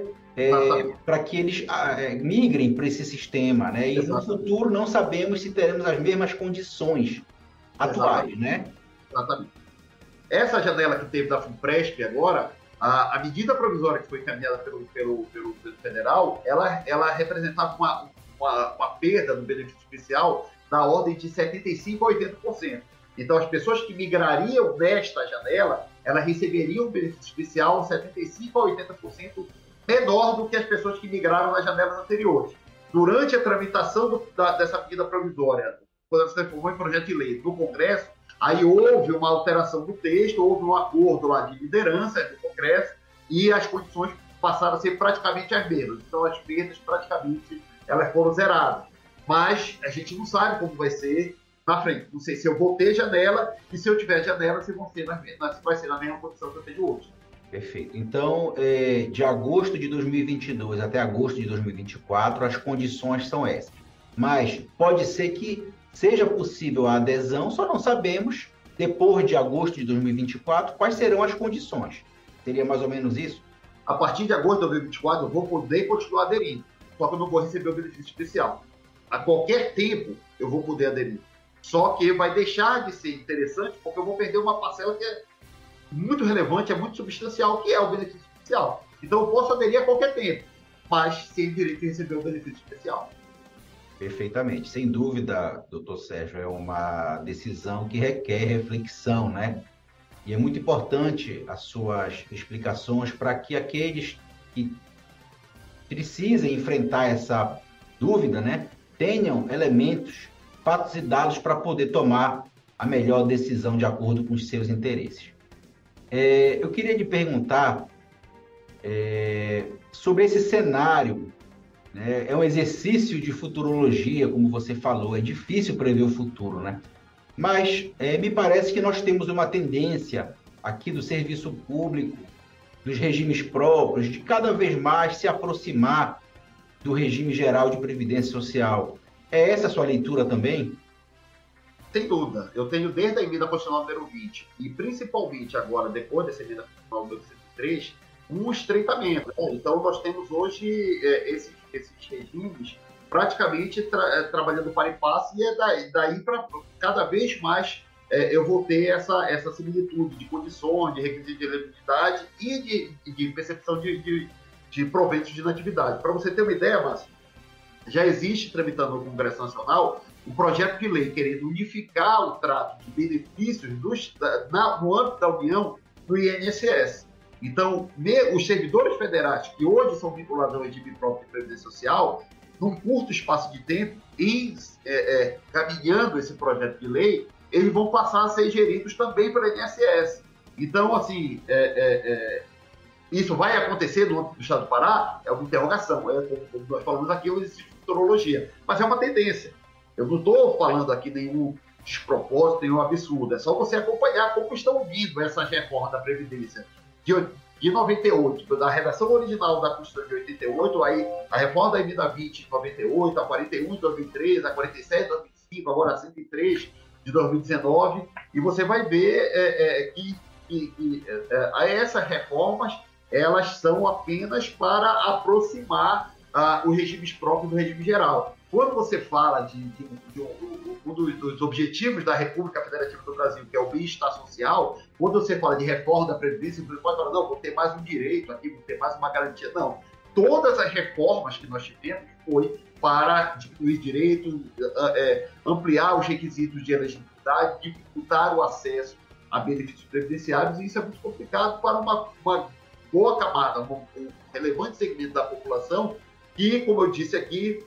[SPEAKER 2] Para que eles migrem para esse sistema, né? E no futuro não sabemos se teremos as mesmas condições atuais, né?
[SPEAKER 3] Exatamente. Essa janela que teve da FUNPRESP agora, a medida provisória que foi encaminhada pelo federal, ela representava uma perda do benefício especial na ordem de 75% a 80%. Então, as pessoas que migrariam nesta janela, elas receberiam um benefício especial 75% a 80% menor do que as pessoas que migraram nas janelas anteriores. Durante a tramitação dessa medida provisória, quando ela se transformou em projeto de lei no Congresso, aí houve uma alteração do texto, houve um acordo lá de liderança do Congresso e as condições passaram a ser praticamente as mesmas. Então, as perdas praticamente elas foram zeradas. Mas a gente não sabe como vai ser na frente. Não sei se eu vou ter janela e se eu tiver janela, se vai ser na mesma condição que eu tenho hoje.
[SPEAKER 2] Perfeito. Então, de agosto de 2022 até agosto de 2024, as condições são essas. Mas pode ser que seja possível a adesão, só não sabemos, depois de agosto de 2024, quais serão as condições. Seria mais ou menos isso?
[SPEAKER 3] A partir de agosto de 2024, eu vou poder continuar aderindo, só que eu não vou receber o benefício especial. A qualquer tempo, eu vou poder aderir. Só que vai deixar de ser interessante, porque eu vou perder uma parcela que é muito relevante, é muito substancial, que é o benefício especial. Então, eu posso aderir a qualquer tempo, mas sem direito de receber o benefício especial.
[SPEAKER 2] Perfeitamente. Sem dúvida, doutor Sérgio, é uma decisão que requer reflexão, né? E é muito importante as suas explicações para que aqueles que precisem enfrentar essa dúvida, né, tenham elementos, fatos e dados para poder tomar a melhor decisão de acordo com os seus interesses. Eu queria lhe perguntar sobre esse cenário. É um exercício de futurologia, como você falou, é difícil prever o futuro, né? Mas me parece que nós temos uma tendência aqui do serviço público, dos regimes próprios, de cada vez mais se aproximar do regime geral de previdência social. É essa a sua leitura também?
[SPEAKER 3] Sem dúvida. Eu tenho desde a emenda constitucional número 20, e principalmente agora, depois dessa emenda constitucional número 103, um estreitamento. Então, nós temos hoje esses regimes praticamente trabalhando para e passo, e daí para cada vez mais eu vou ter essa similitude de condições, de requisito de elegibilidade e de percepção de proveitos de inatividade. Para você ter uma ideia, Márcio, já existe tramitando no Congresso Nacional um projeto de lei querendo unificar o trato de benefícios no âmbito da União no INSS. Então, os servidores federais que hoje são vinculados ao regime próprio de previdência social, num curto espaço de tempo, caminhando esse projeto de lei, eles vão passar a ser geridos também pelo INSS. Então, assim, Isso vai acontecer no âmbito do Estado do Pará? É uma interrogação. Como nós falamos aqui, existe futurologia. Mas é uma tendência. Eu não estou falando aqui nenhum despropósito, nenhum absurdo. É só você acompanhar como estão vindo essas reformas da Previdência de 98, da redação original da Constituição de 88, aí a reforma da emenda 20 de 98, a 41 de 2003, a 47 de 2005, agora a 103 de 2019, e você vai ver que essas reformas elas são apenas para aproximar os regimes próprios do regime geral. Quando você fala de um dos objetivos da República Federativa do Brasil, que é o bem-estar social, quando você fala de reforma da Previdência, você pode falar, não, vou ter mais um direito aqui, vou ter mais uma garantia. Não. Todas as reformas que nós tivemos foi para diminuir direitos, ampliar os requisitos de elegibilidade, dificultar o acesso a benefícios previdenciários, e isso é muito complicado para uma boa camada, um relevante segmento da população, que, como eu disse aqui,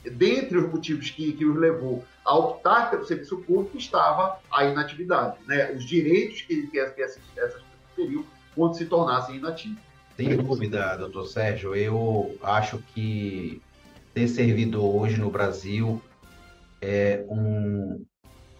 [SPEAKER 3] dentre os motivos que os levou a optar pelo serviço público estava a inatividade, né? Os direitos que essas pessoas teriam quando se tornassem inativos.
[SPEAKER 2] Sem dúvida, doutor Sérgio, eu acho que ser servidor hoje no Brasil é um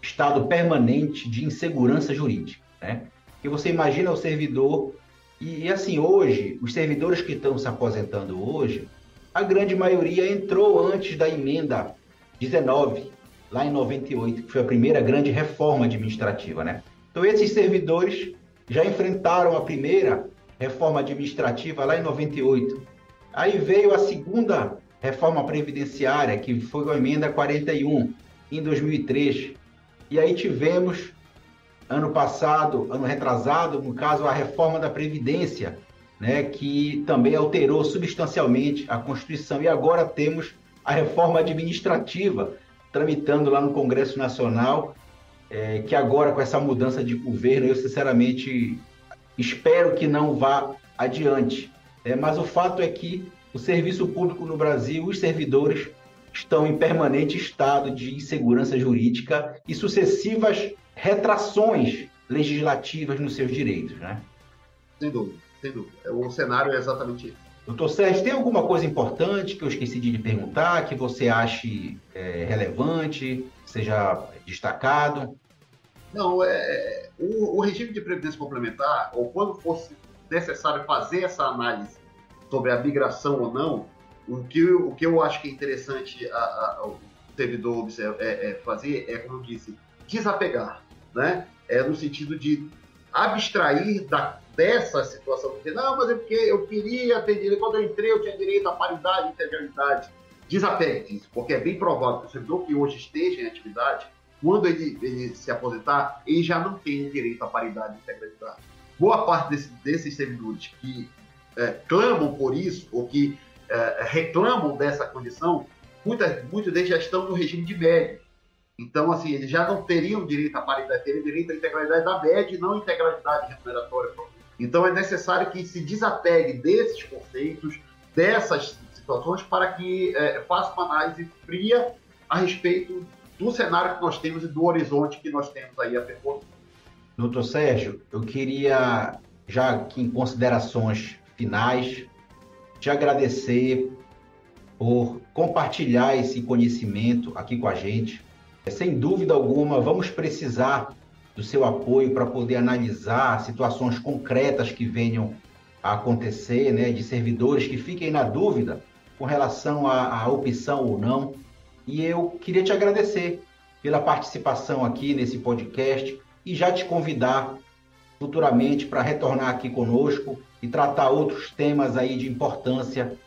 [SPEAKER 2] estado permanente de insegurança jurídica, né? E você imagina o servidor, e assim, hoje, os servidores que estão se aposentando hoje, a grande maioria entrou antes da emenda 19, lá em 98, que foi a primeira grande reforma administrativa, né? Então, esses servidores já enfrentaram a primeira reforma administrativa lá em 98. Aí veio a segunda reforma previdenciária, que foi a emenda 41, em 2003. E aí tivemos, ano passado, ano retrasado, no caso, a reforma da Previdência, né, que também alterou substancialmente a Constituição. E agora temos a reforma administrativa tramitando lá no Congresso Nacional, que agora, com essa mudança de governo, eu sinceramente espero que não vá adiante. Mas o fato é que o serviço público no Brasil, os servidores, estão em permanente estado de insegurança jurídica e sucessivas retrações legislativas nos seus direitos, né?
[SPEAKER 3] Sem dúvida, sem dúvida. O cenário é exatamente isso.
[SPEAKER 2] Doutor Sérgio, tem alguma coisa importante que eu esqueci de lhe perguntar, que você ache relevante, seja destacado?
[SPEAKER 3] Não, o regime de previdência complementar, ou quando fosse necessário fazer essa análise sobre a migração ou não, o que eu acho que é interessante o servidor fazer é, como eu disse, desapegar, né? No sentido de abstrair dessa situação. Porque, não, mas é porque eu queria ter direito, quando eu entrei eu tinha direito à paridade e integralidade. Desapegue disso, porque é bem provável que o servidor que hoje esteja em atividade, quando ele se aposentar, ele já não tem direito à paridade e integralidade. Boa parte desses servidores que clamam por isso, ou que reclamam dessa condição, muitos deles já estão no regime de médio. Então, assim, eles já não teriam direito à paridade, teriam direito à integralidade da média e não integralidade remuneratória. Então, é necessário que se desapegue desses conceitos, dessas situações, para que faça uma análise fria a respeito do cenário que nós temos e do horizonte que nós temos aí a percorrer.
[SPEAKER 2] Doutor Sérgio, eu queria, já aqui em considerações finais, te agradecer por compartilhar esse conhecimento aqui com a gente. Sem dúvida alguma, vamos precisar do seu apoio para poder analisar situações concretas que venham a acontecer, né, de servidores que fiquem na dúvida com relação à opção ou não. E eu queria te agradecer pela participação aqui nesse podcast e já te convidar futuramente para retornar aqui conosco e tratar outros temas aí de importância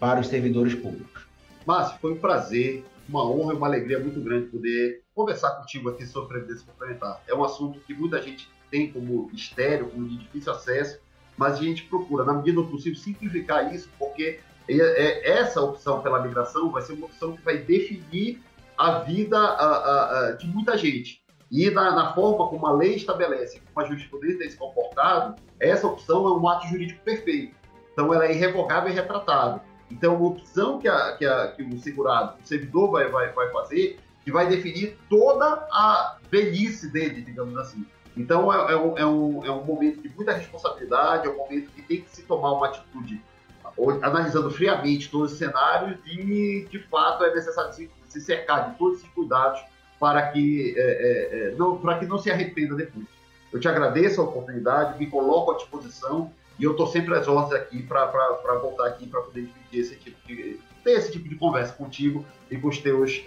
[SPEAKER 2] para os servidores públicos.
[SPEAKER 3] Márcio, foi um prazer, uma honra e uma alegria muito grande poder conversar contigo aqui sobre Previdência Complementar. É um assunto que muita gente tem como estéreo, como de difícil acesso, mas a gente procura, na medida do possível, simplificar isso, porque essa opção pela migração vai ser uma opção que vai definir a vida de muita gente. E na forma como a lei estabelece, como a jurisprudência tem se comportado, essa opção é um ato jurídico perfeito. Então, ela é irrevogável e retratável. Então, uma opção que o segurado, o servidor vai fazer, que vai definir toda a velhice dele, digamos assim. Então, é um momento de muita responsabilidade, é um momento que tem que se tomar uma atitude, analisando friamente todos os cenários e, de fato, é necessário se cercar de todos esses cuidados para que não se arrependa depois. Eu te agradeço a oportunidade, me coloco à disposição e eu estou sempre às ordens aqui para voltar aqui para poder ter esse tipo de conversa contigo e com os teus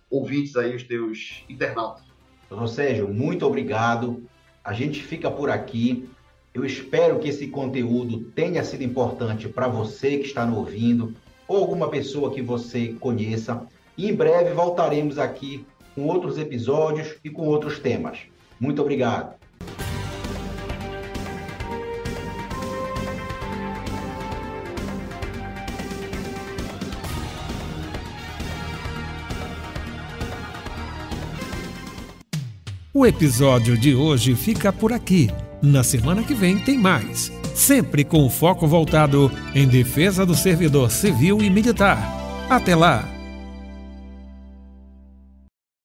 [SPEAKER 3] ouvintes aí, os teus internautas.
[SPEAKER 2] Doutor Sérgio, muito obrigado. A gente fica por aqui. Eu espero que esse conteúdo tenha sido importante para você que está nos ouvindo ou alguma pessoa que você conheça. E em breve voltaremos aqui com outros episódios e com outros temas. Muito obrigado.
[SPEAKER 1] O episódio de hoje fica por aqui. Na semana que vem tem mais, sempre com o foco voltado em defesa do servidor civil e militar. Até lá!